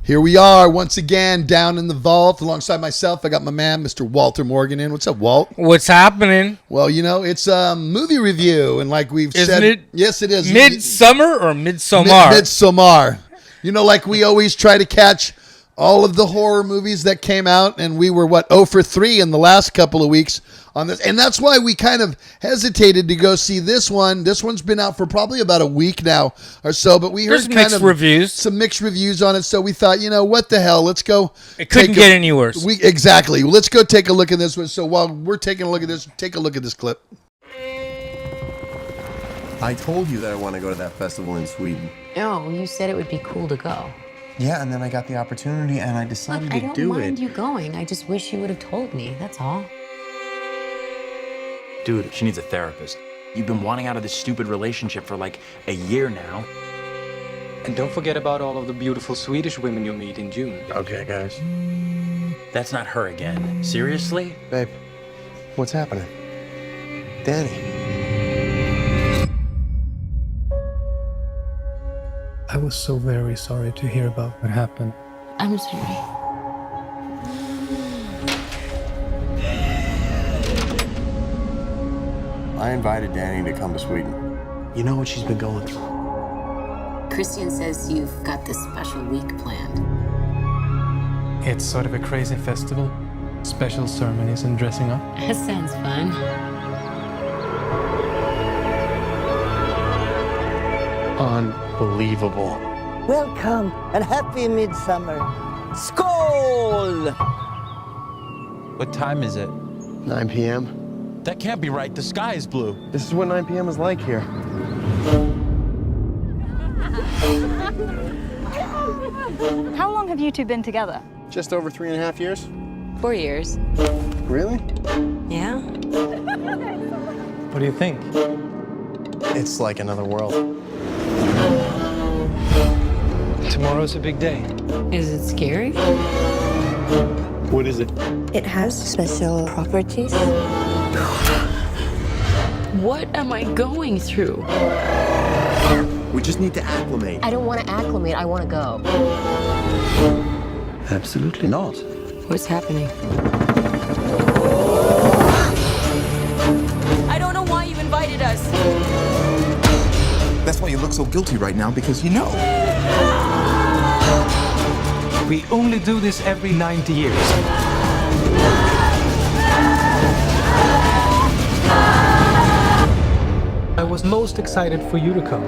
Here we are once again down in the vault alongside myself. I got my man, Mr. Walter Morgan in. What's up, Walt? What's happening? Well, you know, it's a movie review, and like we've Isn't said, it yes, it is. Midsommar or Midsommar? Midsommar. You know, like we always try to catch all of the horror movies that came out, and we were, 0 for 3 in the last couple of weeks on this. And that's why we kind of hesitated to go see this one. This one's been out for probably about a week now or so, but we heard There's mixed reviews. Some mixed reviews on it, so we thought, you know, what the hell, let's go. It couldn't get any worse. Exactly. Let's go take a look at this one. So while we're taking a look at this, take a look at this clip. I told you that I want to go to that festival in Sweden. No, you said it would be cool to go. Yeah, and then I got the opportunity and I decided to do it. I don't mind you going. I just wish you would have told me. That's all. Dude, she needs a therapist. You've been wanting out of this stupid relationship for like a year now. And don't forget about all of the beautiful Swedish women you'll meet in June. Okay, guys. That's not her again. Seriously? Babe, what's happening? Danny. I was so very sorry to hear about what happened. I'm sorry. I invited Danny to come to Sweden. You know what she's been going through. Christian says you've got this special week planned. It's sort of a crazy festival. Special ceremonies and dressing up. That sounds fun. Unbelievable. Welcome and happy midsummer. Skål! What time is it? 9 p.m. That can't be right. The sky is blue. This is what 9 p.m. is like here. How long have you two been together? Just over 3.5 years. 4 years. Really? Yeah? What do you think? It's like another world. Tomorrow's a big day. Is it scary? What is it? It has special properties. What am I going through? We just need to acclimate. I don't want to acclimate. I want to go. Absolutely not. What's happening? I don't know why you invited us. That's why you look so guilty right now, because you know. We only do this every 90 years. I was most excited for you to come.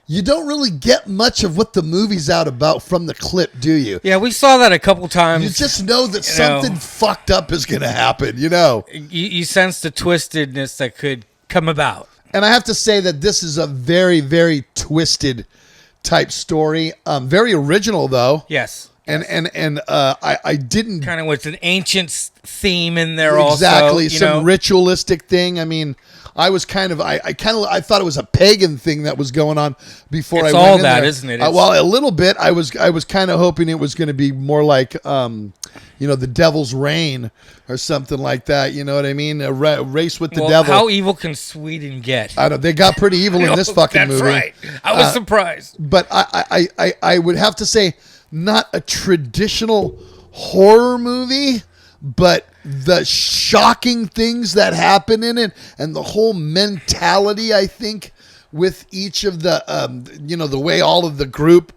You don't really get much of what the movie's out about from the clip, do you? Yeah, we saw that a couple times. You just know that something fucked up is going to happen, you know. You sense the twistedness that could come about. And I have to say that this is a very, very twisted type story. Very original, though. Yes. And I didn't kind of with an ancient theme in there also. Exactly, some ritualistic thing. I mean, I was kind of I thought it was a pagan thing that was going on before it's I went all in that, there. isn't it? Well, a little bit. I was kind of hoping it was going to be more like the Devil's Reign or something like that. You know what I mean? A race with the devil. How evil can Sweden get? I don't. They got pretty evil in this fucking movie. That's right. I was surprised. But I would have to say, not a traditional horror movie, but the shocking things that happen in it and the whole mentality, I think, with each of the, the way all of the group,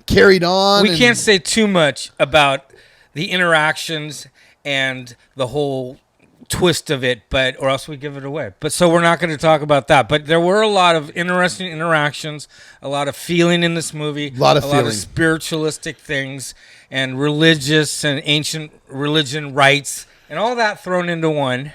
carried on. We can't say too much about the interactions and the whole twist of it, or else we give it away. But so we're not going to talk about that. But there were a lot of interesting interactions, a lot of feeling in this movie, a lot of spiritualistic things, and religious and ancient religion rites, and all that thrown into one.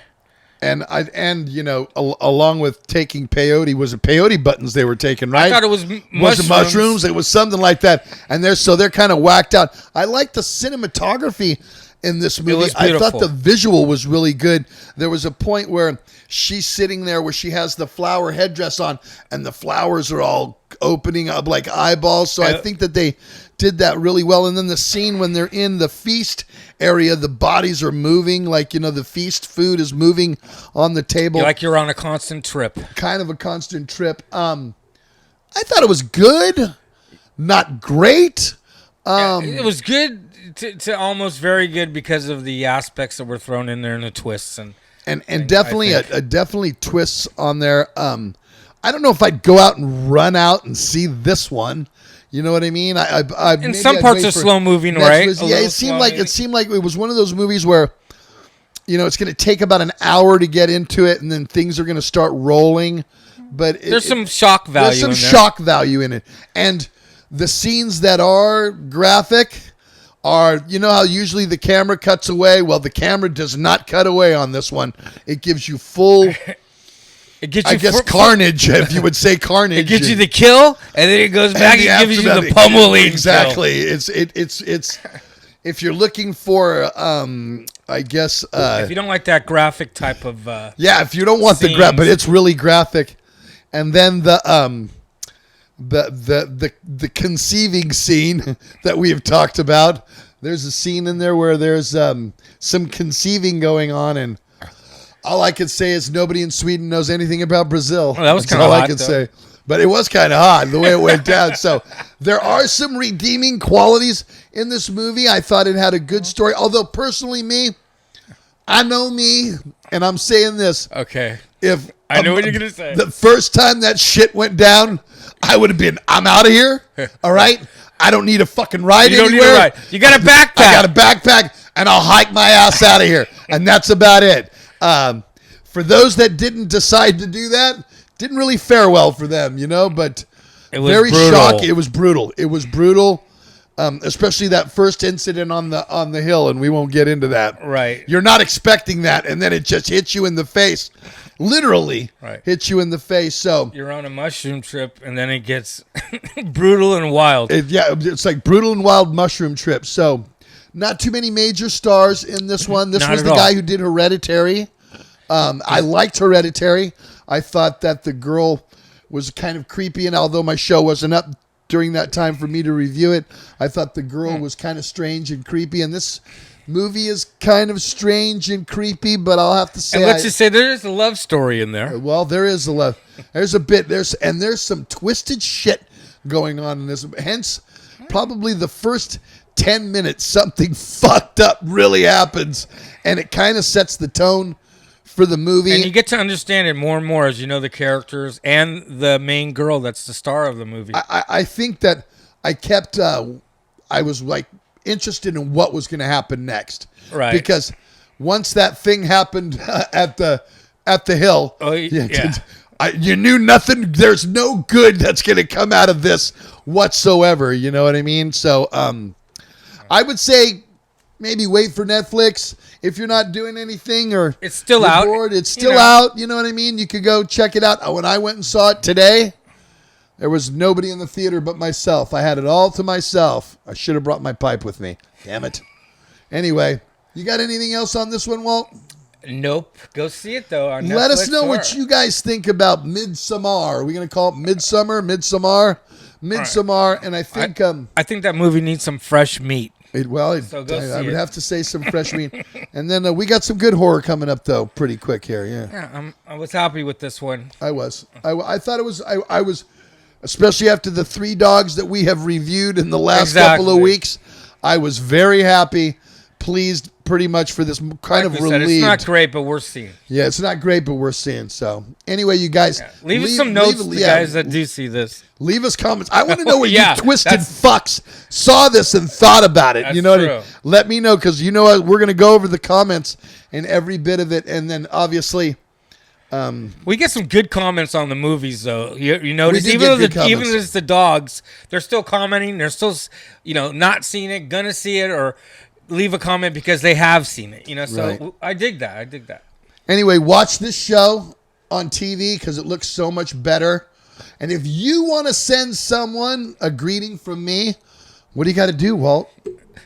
And along with taking peyote, was it peyote buttons they were taking, right? I thought it was mushrooms. Was it mushrooms? It was something like that. And they're kind of whacked out. I like the cinematography in this movie. I thought the visual was really good. There was a point where she's sitting there where she has the flower headdress on and the flowers are all opening up like eyeballs. So I think that they did that really well. And then the scene when they're in the feast area, the bodies are moving, like, the feast food is moving on the table. Like you're on a constant trip. Kind of a constant trip. I thought it was good, not great. It was good to almost very good because of the aspects that were thrown in there and the twists and definitely definitely twists on there. I don't know if I'd go out and run out and see this one. You know what I mean? In some parts are slow moving, right? Yeah, it seemed like it was one of those movies where, it's going to take about an hour to get into it, and then things are going to start rolling. But there's some shock value. There's some shock value in it, and the scenes that are graphic are, how usually the camera cuts away. Well, the camera does not cut away on this one. It gives you full. It gets you carnage, if you would say carnage. It gives you the kill, and then it goes back and gives you the pummeling. Exactly. It's if you're looking for, I guess. If you don't like that graphic type of. If you don't want the but it's really graphic, and then the conceiving scene that we have talked about. There's a scene in there where there's some conceiving going on, and all I can say is nobody in Sweden knows anything about Brazil. Well, that was kind of all hot, I can say. But it was kind of hot the way it went down. So there are some redeeming qualities in this movie. I thought it had a good story. Although personally, I know me, and I'm saying this. Okay. If I know what you're gonna say. The first time that shit went down, I would have been, I'm out of here. All right. I don't need a fucking ride anywhere. You don't need a ride. You got a backpack. I got a backpack, and I'll hike my ass out of here. And that's about it. For those that didn't decide to do that, didn't really fare well for them, but it was very brutal. shocking. It was brutal. It was brutal, especially that first incident on the hill, and we won't get into that. Right. You're not expecting that, and then it just hits you in the face. Literally hits you in the face. So you're on a mushroom trip, and then it gets brutal and wild. It's like brutal and wild mushroom trip. So not too many major stars in this one. This was the guy who did Hereditary. I liked Hereditary. I thought that the girl was kind of creepy, and although my show wasn't up during that time for me to review it, I thought the girl was kind of strange and creepy, and this movie is kind of strange and creepy, but I'll have to say... And let's just say there is a love story in there. Well, there is a love. There's a bit. There's some twisted shit going on in this. Hence, probably the first 10 minutes, something fucked up really happens, and it kind of sets the tone for the movie. And you get to understand it more and more as you know the characters and the main girl that's the star of the movie. I think that I kept, I was like interested in what was going to happen next. Right. Because once that thing happened at the hill, you knew nothing. There's no good that's going to come out of this whatsoever. You know what I mean? So I would say maybe wait for Netflix. If you're not doing anything or it's still out, bored, it's still out. You know what I mean? You could go check it out. When I went and saw it today, there was nobody in the theater but myself. I had it all to myself. I should have brought my pipe with me. Damn it. Anyway, you got anything else on this one, Walt? Nope. Go see it, though. On Let Netflix us know what you guys think about Midsommar. Are we going to call it Midsommar? Midsommar. And I think... I think that movie needs some fresh meat. I would have to say some fresh meat. And then we got some good horror coming up, though, pretty quick here. Yeah, I was happy with this one. I was. I thought it was... I was... Especially after the 3 dogs that we have reviewed in the last couple of weeks. I was very happy, pleased pretty much for this kind of relieved. It's not great, but we're seeing. Yeah, it's not great, but we're seeing. So anyway, you guys. Leave us some notes, the guys that do see this. Leave us comments. I want to know what you twisted fucks saw this and thought about it. That's you know, true. Let me know, because you know what? We're going to go over the comments and every bit of it. And then obviously... we get some good comments on the movies, though. You notice, even if it's the dogs, they're still commenting. They're still, not seeing it, gonna see it, or leave a comment because they have seen it. So Right. I dig that. Anyway, watch this show on TV because it looks so much better. And if you want to send someone a greeting from me, what do you got to do, Walt?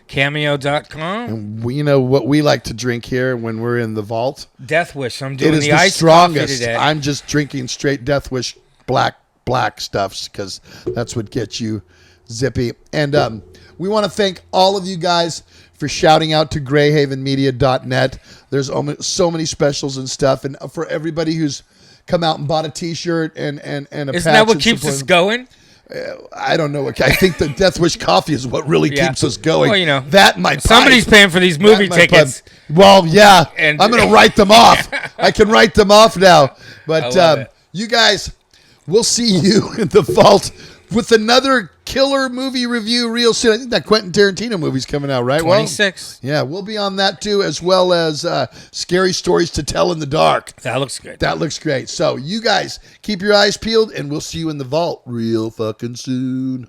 Cameo.com. And we know what we like to drink here when we're in the vault. Death Wish. I'm doing It is the the iced strongest. coffee today. I'm just drinking straight Death Wish black stuffs because that's what gets you zippy. And we want to thank all of you guys for shouting out to greyhavenmedia.net. There's so many specials and stuff. And for everybody who's come out and bought a T-shirt and a patch. Isn't that what keeps us going? I don't know. I think the Death Wish coffee is what really keeps us going. Well, you know, that my somebody's paying for these movie tickets. Well, yeah, And I'm going to write them off. I can write them off now. But you guys, we'll see you in the vault with another killer movie review real soon. I think that Quentin Tarantino movie's coming out, right? 26. Well, yeah, we'll be on that too, as well as Scary Stories to Tell in the Dark. That looks good. That looks great. So you guys keep your eyes peeled, and we'll see you in the vault real fucking soon.